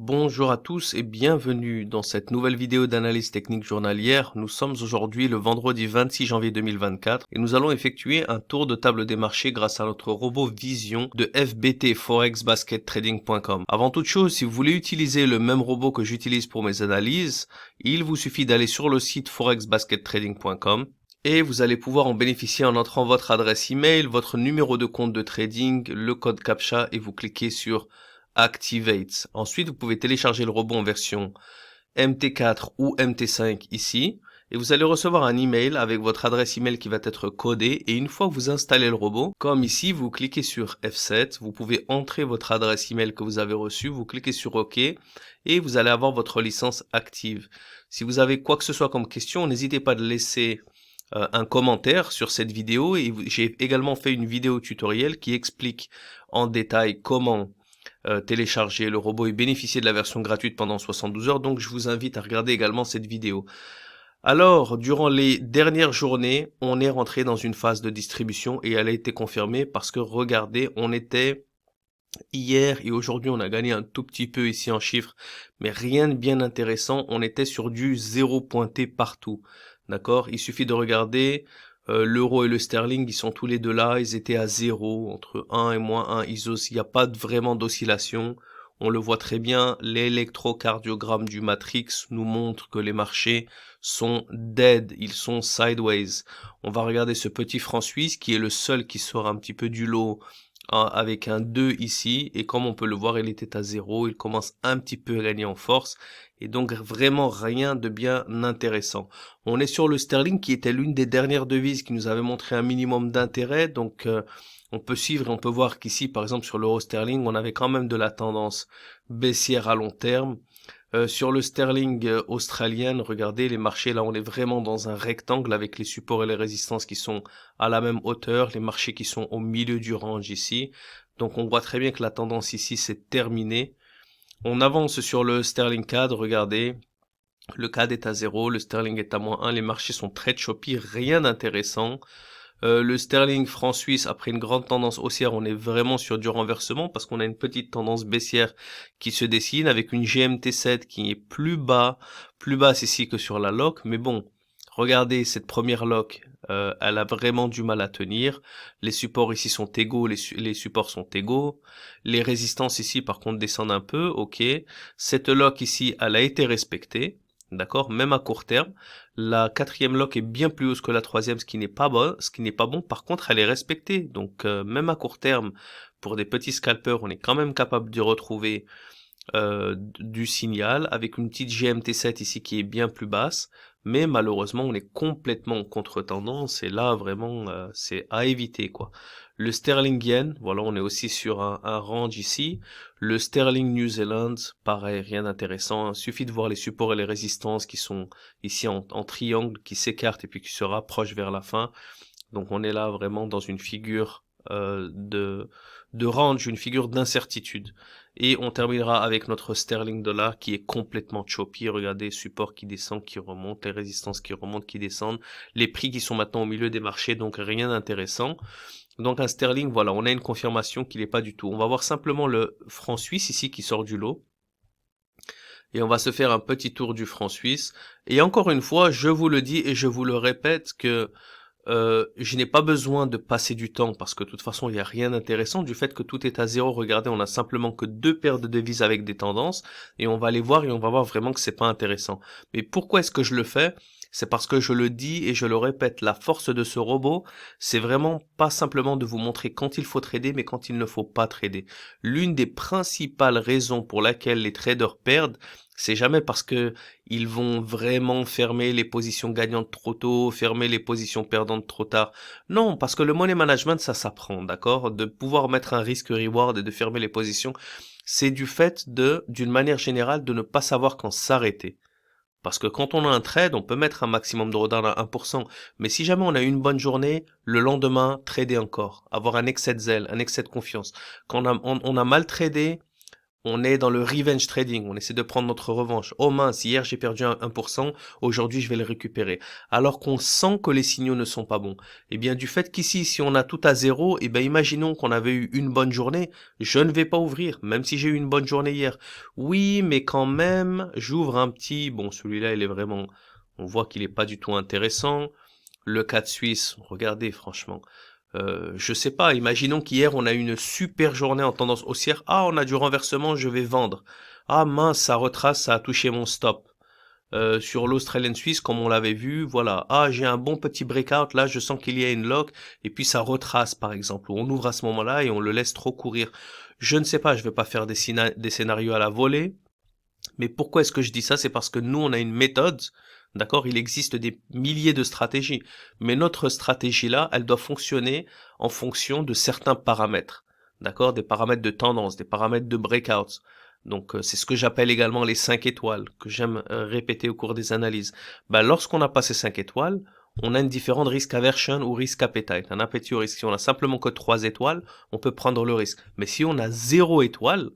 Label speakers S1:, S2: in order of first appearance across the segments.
S1: Bonjour à tous et bienvenue dans cette nouvelle vidéo d'analyse technique journalière. Nous sommes aujourd'hui le vendredi 26 janvier 2024 et nous allons effectuer un tour de table des marchés grâce à notre robot Vision de FBT forexbaskettrading.com. Avant toute chose, si vous voulez utiliser le même robot que j'utilise pour mes analyses, il vous suffit d'aller sur le site forexbaskettrading.com et vous allez pouvoir en bénéficier en entrant votre adresse email, votre numéro de compte de trading, le code CAPTCHA et vous cliquez sur Activate. Ensuite, vous pouvez télécharger le robot en version MT4 ou MT5 ici et vous allez recevoir un email avec votre adresse email qui va être codée et une fois que vous installez le robot, comme ici, vous cliquez sur F7, vous pouvez entrer votre adresse email que vous avez reçue, vous cliquez sur OK et vous allez avoir votre licence active. Si vous avez quoi que ce soit comme question, n'hésitez pas à laisser un commentaire sur cette vidéo et j'ai également fait une vidéo tutoriel qui explique en détail comment télécharger le robot et bénéficier de la version gratuite pendant 72 heures. Donc je vous invite à regarder également cette vidéo. Alors, durant les dernières journées, on est rentré dans une phase de distribution et elle a été confirmée parce que regardez, on était hier et aujourd'hui on a gagné un tout petit peu ici en chiffres, mais rien de bien intéressant. On était sur du zéro pointé partout. D'accord? Il suffit de regarder l'euro et le sterling, ils sont tous les deux là, ils étaient à 0, entre 1 et -1, il n'y a pas vraiment d'oscillation. On le voit très bien, l'électrocardiogramme du Matrix nous montre que les marchés sont dead, ils sont sideways. On va regarder ce petit franc suisse qui est le seul qui sort un petit peu du lot avec un 2 ici, et comme on peut le voir, il était à 0, il commence un petit peu à gagner en force, et donc vraiment rien de bien intéressant. On est sur le sterling qui était l'une des dernières devises qui nous avait montré un minimum d'intérêt, donc on peut suivre et on peut voir qu'ici, par exemple sur l'euro sterling, on avait quand même de la tendance baissière à long terme. Sur le sterling australien, regardez les marchés, là on est vraiment dans un rectangle avec les supports et les résistances qui sont à la même hauteur, les marchés qui sont au milieu du range ici. Donc on voit très bien que la tendance ici c'est terminé. On avance sur le sterling CAD, regardez, le CAD est à 0, le sterling est à -1, les marchés sont très choppy, rien d'intéressant. Le sterling franc suisse, après une grande tendance haussière, on est vraiment sur du renversement parce qu'on a une petite tendance baissière qui se dessine avec une GMT7 qui est plus basse ici que sur la loc. Mais bon, regardez cette première loc, elle a vraiment du mal à tenir. Les supports ici sont égaux, les supports sont égaux. Les résistances ici, par contre, descendent un peu, ok. Cette loc ici, elle a été respectée. D'accord, même à court terme. La quatrième lock est bien plus hausse que la troisième, ce qui n'est pas bon. Par contre, elle est respectée. Donc, même à court terme, pour des petits scalpers, on est quand même capable de retrouver du signal avec une petite GMT7 ici qui est bien plus basse. Mais malheureusement, on est complètement en contre-tendance et là, vraiment, c'est à éviter, quoi. Le sterling yen, voilà, on est aussi sur un range ici. Le sterling New Zealand, pareil, rien d'intéressant. Il suffit de voir les supports et les résistances qui sont ici en triangle, qui s'écartent et puis qui se rapprochent vers la fin. Donc on est là vraiment dans une figure de range, une figure d'incertitude. Et on terminera avec notre sterling dollar qui est complètement choppy. Regardez, support qui descend, qui remonte, les résistances qui remontent, qui descendent, les prix qui sont maintenant au milieu des marchés, donc rien d'intéressant. Donc un sterling, voilà, on a une confirmation qu'il n'est pas du tout. On va voir simplement le franc suisse ici qui sort du lot. Et on va se faire un petit tour du franc suisse. Et encore une fois, je vous le dis et je vous le répète que je n'ai pas besoin de passer du temps parce que de toute façon il n'y a rien d'intéressant du fait que tout est à 0. Regardez, on a simplement que 2 paires de devises avec des tendances et on va les voir et on va voir vraiment que c'est pas intéressant. Mais pourquoi est-ce que je le fais? C'est parce que je le dis et je le répète, la force de ce robot, c'est vraiment pas simplement de vous montrer quand il faut trader, mais quand il ne faut pas trader. L'une des principales raisons pour laquelle les traders perdent, c'est jamais parce que ils vont vraiment fermer les positions gagnantes trop tôt, fermer les positions perdantes trop tard. Non, parce que le money management, ça s'apprend, d'accord? De pouvoir mettre un risque reward et de fermer les positions, c'est du fait d'une manière générale, de ne pas savoir quand s'arrêter. Parce que quand on a un trade, on peut mettre un maximum de drawdown à 1%. Mais si jamais on a une bonne journée, le lendemain, trader encore. Avoir un excès de zèle, un excès de confiance. Quand on a mal tradé, on est dans le revenge trading, on essaie de prendre notre revanche. Oh mince, hier j'ai perdu 1%, aujourd'hui je vais le récupérer. Alors qu'on sent que les signaux ne sont pas bons. Et bien du fait qu'ici, si on a tout à zéro, et bien imaginons qu'on avait eu une bonne journée, je ne vais pas ouvrir, même si j'ai eu une bonne journée hier. Oui, mais quand même, j'ouvre un petit, bon celui-là il est vraiment, on voit qu'il est pas du tout intéressant. Le 4 suisse, regardez franchement. Je sais pas, imaginons qu'hier on a eu une super journée en tendance haussière. Ah, on a du renversement, je vais vendre. Ah mince, ça retrace, ça a touché mon stop. Sur l'Australian Suisse, comme on l'avait vu, voilà. Ah, j'ai un bon petit breakout, là je sens qu'il y a une lock, et puis ça retrace par exemple. Ou on ouvre à ce moment-là et on le laisse trop courir. Je ne sais pas, je vais pas faire des scénarios à la volée. Mais pourquoi est-ce que je dis ça? C'est parce que nous, on a une méthode, d'accord? Il existe des milliers de stratégies. Mais notre stratégie-là, elle doit fonctionner en fonction de certains paramètres, d'accord? Des paramètres de tendance, des paramètres de breakout. Donc, c'est ce que j'appelle également les 5 étoiles, que j'aime répéter au cours des analyses. Ben, lorsqu'on a passé 5 étoiles, on a une différente risk aversion ou risk appetite, un appétit au risque. Si on a simplement que 3 étoiles, on peut prendre le risque. Mais si on a 0 étoile,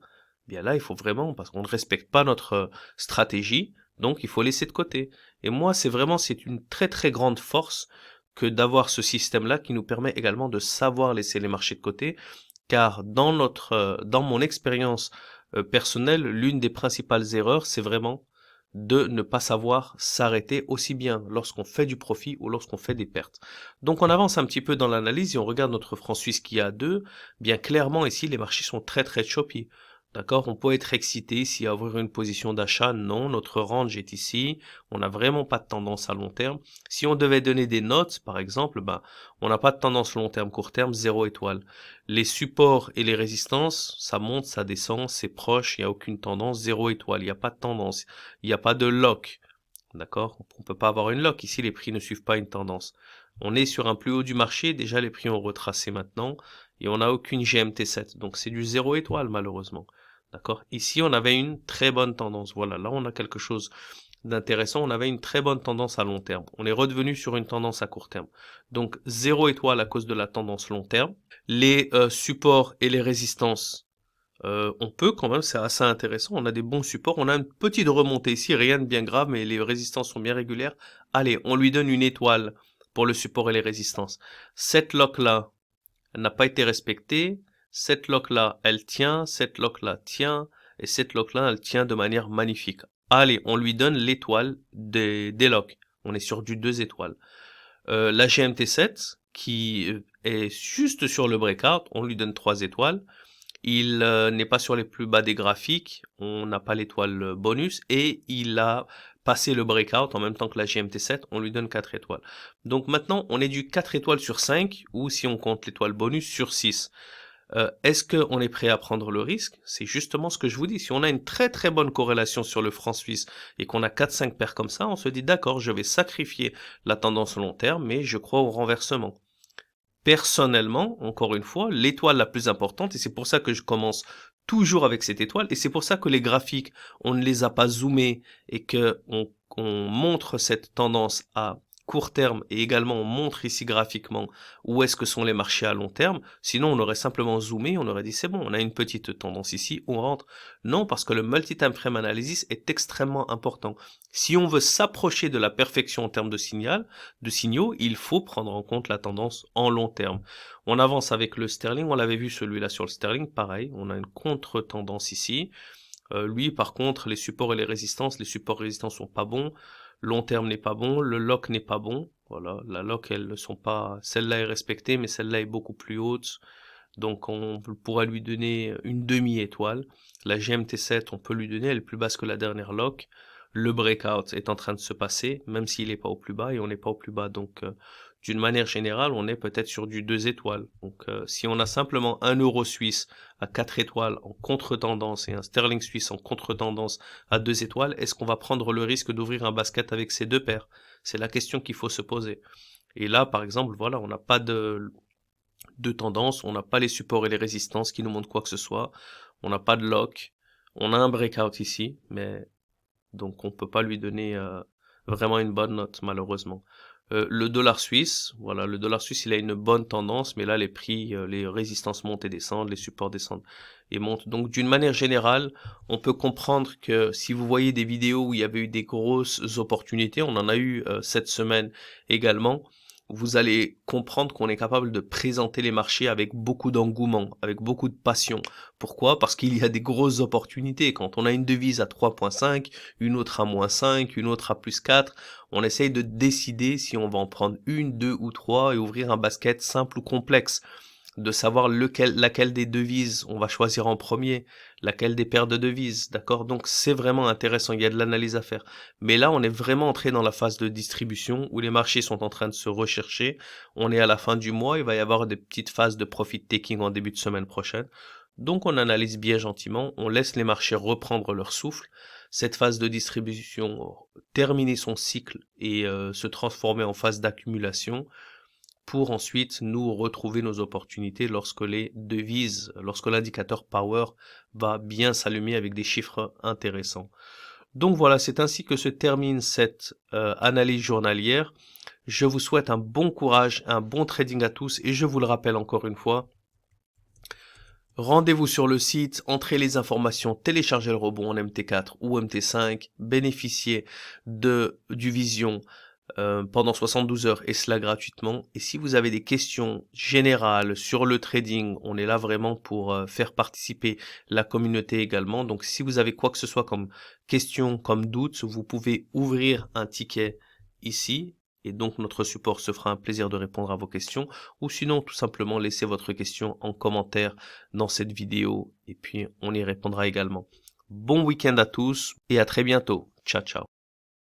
S1: bien là, il faut vraiment, parce qu'on ne respecte pas notre stratégie, donc il faut laisser de côté. Et moi, c'est une très très grande force que d'avoir ce système-là qui nous permet également de savoir laisser les marchés de côté, car dans mon expérience personnelle, l'une des principales erreurs, c'est vraiment de ne pas savoir s'arrêter aussi bien lorsqu'on fait du profit ou lorsqu'on fait des pertes. Donc on avance un petit peu dans l'analyse et on regarde notre franc suisse qui a 2. Bien clairement ici les marchés sont très très choppy. D'accord, on peut être excité ici à ouvrir une position d'achat. Non, notre range est ici. On n'a vraiment pas de tendance à long terme. Si on devait donner des notes, par exemple, ben, on n'a pas de tendance long terme, court terme, 0 étoile. Les supports et les résistances, ça monte, ça descend, c'est proche, il n'y a aucune tendance, 0 étoile. Il n'y a pas de tendance. Il n'y a pas de lock. D'accord? On peut pas avoir une lock. Ici, les prix ne suivent pas une tendance. On est sur un plus haut du marché. Déjà, les prix ont retracé maintenant. Et on n'a aucune GMT7. Donc, c'est du 0 étoile, malheureusement. D'accord? Ici, on avait une très bonne tendance. Voilà, là, on a quelque chose d'intéressant. On avait une très bonne tendance à long terme. On est redevenu sur une tendance à court terme. Donc, 0 étoile à cause de la tendance long terme. Les supports et les résistances, on peut quand même, c'est assez intéressant. On a des bons supports. On a une petite remontée ici, rien de bien grave, mais les résistances sont bien régulières. Allez, on lui donne une étoile pour le support et les résistances. Cette lock-là n'a pas été respectée. Cette lock-là, elle tient, cette lock-là tient, et cette lock-là, elle tient de manière magnifique. Allez, on lui donne l'étoile des locks. On est sur du 2 étoiles. La GMT7, qui est juste sur le breakout, on lui donne 3 étoiles. Il n'est pas sur les plus bas des graphiques, on n'a pas l'étoile bonus, et il a passé le breakout en même temps que la GMT7, on lui donne 4 étoiles. Donc maintenant, on est du 4 étoiles sur 5, ou si on compte l'étoile bonus, sur 6. Est-ce qu'on est prêt à prendre le risque? C'est justement ce que je vous dis. Si on a une très très bonne corrélation sur le franc suisse et qu'on a 4-5 paires comme ça, on se dit d'accord, je vais sacrifier la tendance long terme, mais je crois au renversement. Personnellement, encore une fois, l'étoile la plus importante, et c'est pour ça que je commence toujours avec cette étoile, et c'est pour ça que les graphiques, on ne les a pas zoomés et que on montre cette tendance à court terme, et également on montre ici graphiquement où est-ce que sont les marchés à long terme. Sinon, on aurait simplement zoomé, on aurait dit c'est bon, on a une petite tendance ici, on rentre. Non, parce que le multi-time frame analysis est extrêmement important. Si on veut s'approcher de la perfection en termes de signaux, il faut prendre en compte la tendance en long terme. On avance avec le sterling, on l'avait vu celui-là sur le sterling, pareil, on a une contre-tendance ici. Lui, par contre, les supports et les supports et résistances sont pas bons, long terme n'est pas bon, le lock n'est pas bon. Voilà, la lock, elles ne sont pas, celle-là est respectée, mais celle-là est beaucoup plus haute. Donc on pourrait lui donner une demi-étoile. La GMT7, on peut lui donner, elle est plus basse que la dernière lock. Le breakout est en train de se passer, même s'il n'est pas au plus bas, et on n'est pas au plus bas. Donc d'une manière générale, on est peut-être sur du 2 étoiles. Donc si on a simplement un euro suisse à 4 étoiles en contre-tendance et un sterling suisse en contre-tendance à 2 étoiles, est-ce qu'on va prendre le risque d'ouvrir un basket avec ces deux paires? C'est la question qu'il faut se poser. Et là, par exemple, voilà, on n'a pas de tendance, on n'a pas les supports et les résistances qui nous montrent quoi que ce soit, on n'a pas de lock, on a un breakout ici, mais donc on peut pas lui donner vraiment une bonne note malheureusement. Le dollar suisse, voilà, le dollar suisse, il a une bonne tendance, mais là, les prix, les résistances montent et descendent, les supports descendent et montent. Donc, d'une manière générale, on peut comprendre que si vous voyez des vidéos où il y avait eu des grosses opportunités, on en a eu cette semaine également, vous allez comprendre qu'on est capable de présenter les marchés avec beaucoup d'engouement, avec beaucoup de passion. Pourquoi? Parce qu'il y a des grosses opportunités. Quand on a une devise à 3,5, une autre à -5, une autre à +4, on essaye de décider si on va en prendre une, deux ou trois et ouvrir un basket simple ou complexe, de savoir laquelle des devises on va choisir en premier, laquelle des paires de devises, d'accord? Donc c'est vraiment intéressant, il y a de l'analyse à faire. Mais là, on est vraiment entré dans la phase de distribution où les marchés sont en train de se rechercher. On est à la fin du mois, il va y avoir des petites phases de profit taking en début de semaine prochaine. Donc on analyse bien gentiment, on laisse les marchés reprendre leur souffle, cette phase de distribution terminer son cycle et se transformer en phase d'accumulation pour ensuite nous retrouver nos opportunités lorsque lorsque l'indicateur Power va bien s'allumer avec des chiffres intéressants. Donc voilà, c'est ainsi que se termine cette analyse journalière. Je vous souhaite un bon courage, un bon trading à tous et je vous le rappelle encore une fois, rendez-vous sur le site, entrez les informations, téléchargez le rebond en MT4 ou MT5, bénéficiez du Vision pendant 72 heures et cela gratuitement. Et si vous avez des questions générales sur le trading, on est là vraiment pour faire participer la communauté également. Donc si vous avez quoi que ce soit comme question, comme doute, vous pouvez ouvrir un ticket ici. Et donc notre support se fera un plaisir de répondre à vos questions. Ou sinon tout simplement laissez votre question en commentaire dans cette vidéo. Et puis on y répondra également. Bon week-end à tous et à très bientôt. Ciao ciao.